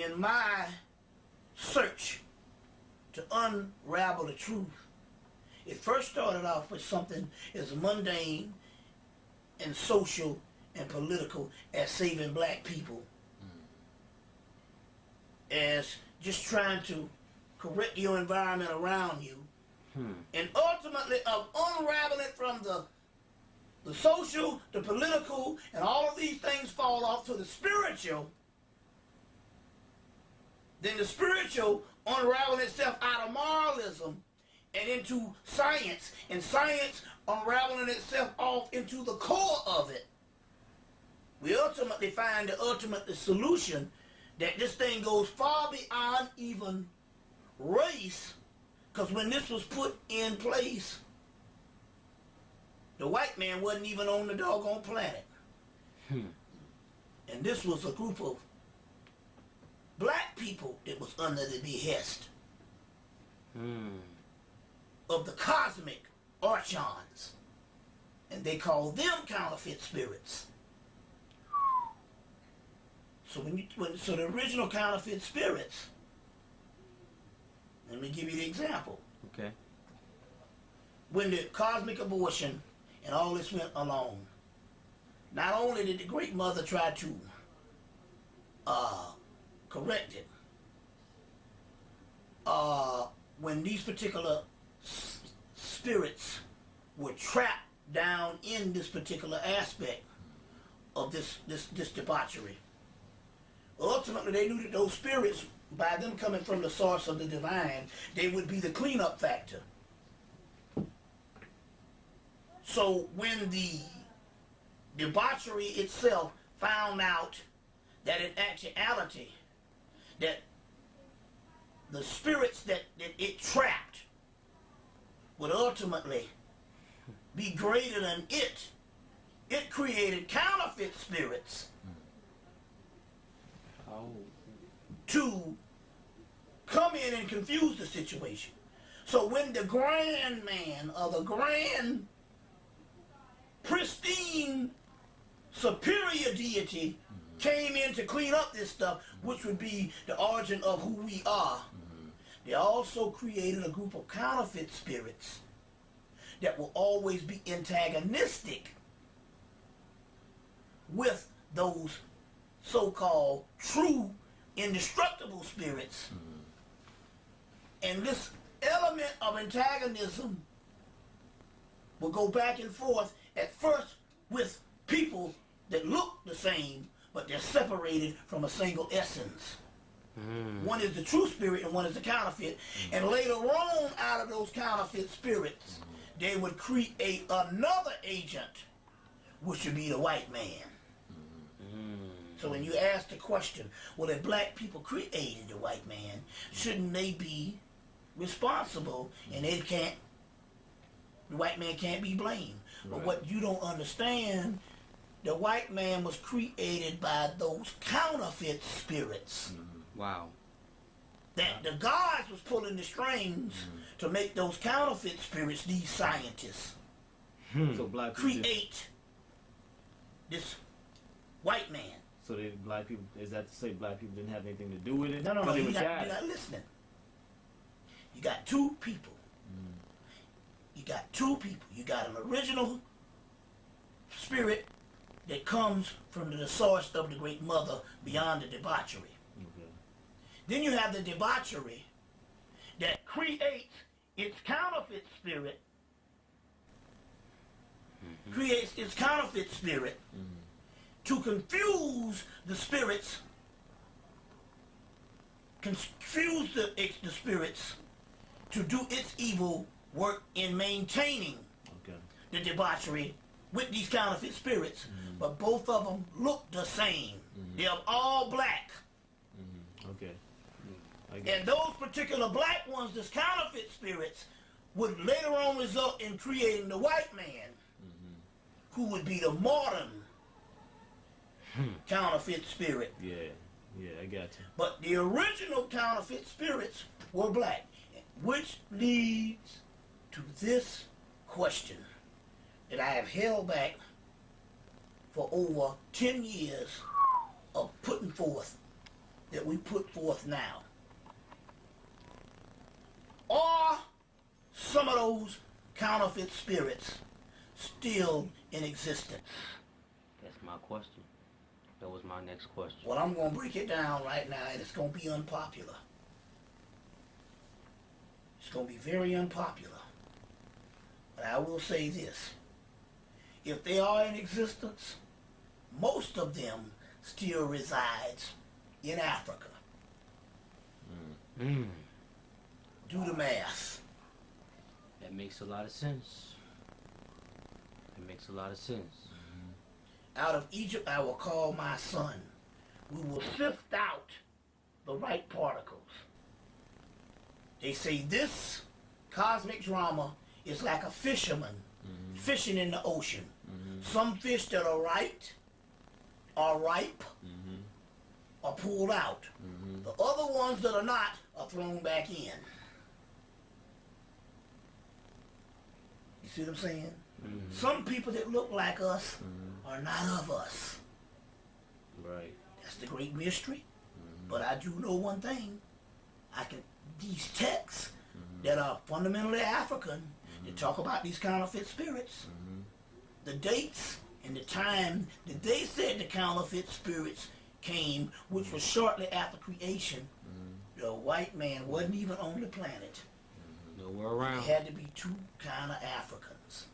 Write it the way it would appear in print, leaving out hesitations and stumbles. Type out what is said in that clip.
in my search to unravel the truth, it first started off with something as mundane and social and political as saving black people, as just trying to correct your environment around you, and ultimately of unraveling from the social, the political, and all of these things fall off to the spiritual. Then the spiritual unraveling itself out of moralism and into science, and science unraveling itself off into the core of it. We ultimately find the ultimate solution that this thing goes far beyond even race, because when this was put in place, the white man wasn't even on the doggone planet. And this was a group of black people that was under the behest of the cosmic archons, and they called them counterfeit spirits. So so the original counterfeit spirits, let me give you the example. Okay. When the cosmic abortion and all this went along, not only did the Great Mother try to correct it, when these particular spirits were trapped down in this particular aspect of this debauchery, ultimately they knew that those spirits, by them coming from the source of the divine, they would be the cleanup factor. So when the debauchery itself found out that in actuality that the spirits that it trapped would ultimately be greater than it created counterfeit spirits to come in and confuse the situation. So when the grand man or the grand pristine superior deity came in to clean up this stuff, which would be the origin of who we are, they also created a group of counterfeit spirits that will always be antagonistic with those so-called true indestructible spirits. And this element of antagonism will go back and forth at first with people that look the same, but they're separated from a single essence. One is the true spirit and one is the counterfeit. And later on, out of those counterfeit spirits, they would create another agent, which would be the white man. So when you ask the question, well, if black people created the white man, shouldn't they be responsible? And the white man can't be blamed. Right. But what you don't understand, the white man was created by those counterfeit spirits. Wow. That the gods was pulling the strings to make those counterfeit spirits, these scientists, so black create this white man. So black people, is that to say black people didn't have anything to do with it? No, you're not listening. You got two people. You got two people. You got an original spirit that comes from the source of the Great Mother beyond the debauchery. Then you have the debauchery that creates its counterfeit spirit, to confuse the spirits, the spirits to do its evil work in maintaining the debauchery with these counterfeit spirits. But both of them look the same. They're all black. And those particular black ones, these counterfeit spirits, would later on result in creating the white man, who would be the modern counterfeit spirit. Yeah, I got you. But the original counterfeit spirits were black, which leads to this question that I have held back for over 10 years of putting forth that we put forth now? Are some of those counterfeit spirits still in existence? That's my question. That was my next question. Well, I'm going to break it down right now, and it's going to be unpopular. It's going to be very unpopular. But I will say this. If they are in existence, most of them still resides in Africa. Do the math. That makes a lot of sense. It makes a lot of sense. Out of Egypt I will call my son. We will sift out the right particles. They say this cosmic drama is like a fisherman fishing in the ocean. Some fish that are ripe are pulled out. The other ones that are not are thrown back in. You see what I'm saying? Some people that look like us are not of us. Right. That's the great mystery. But I do know one thing. These texts that are fundamentally African, that talk about these counterfeit spirits, the dates and the time that they said the counterfeit spirits came, which was shortly after creation, the white man wasn't even on the planet. Nowhere around. There had to be two kind of Africans.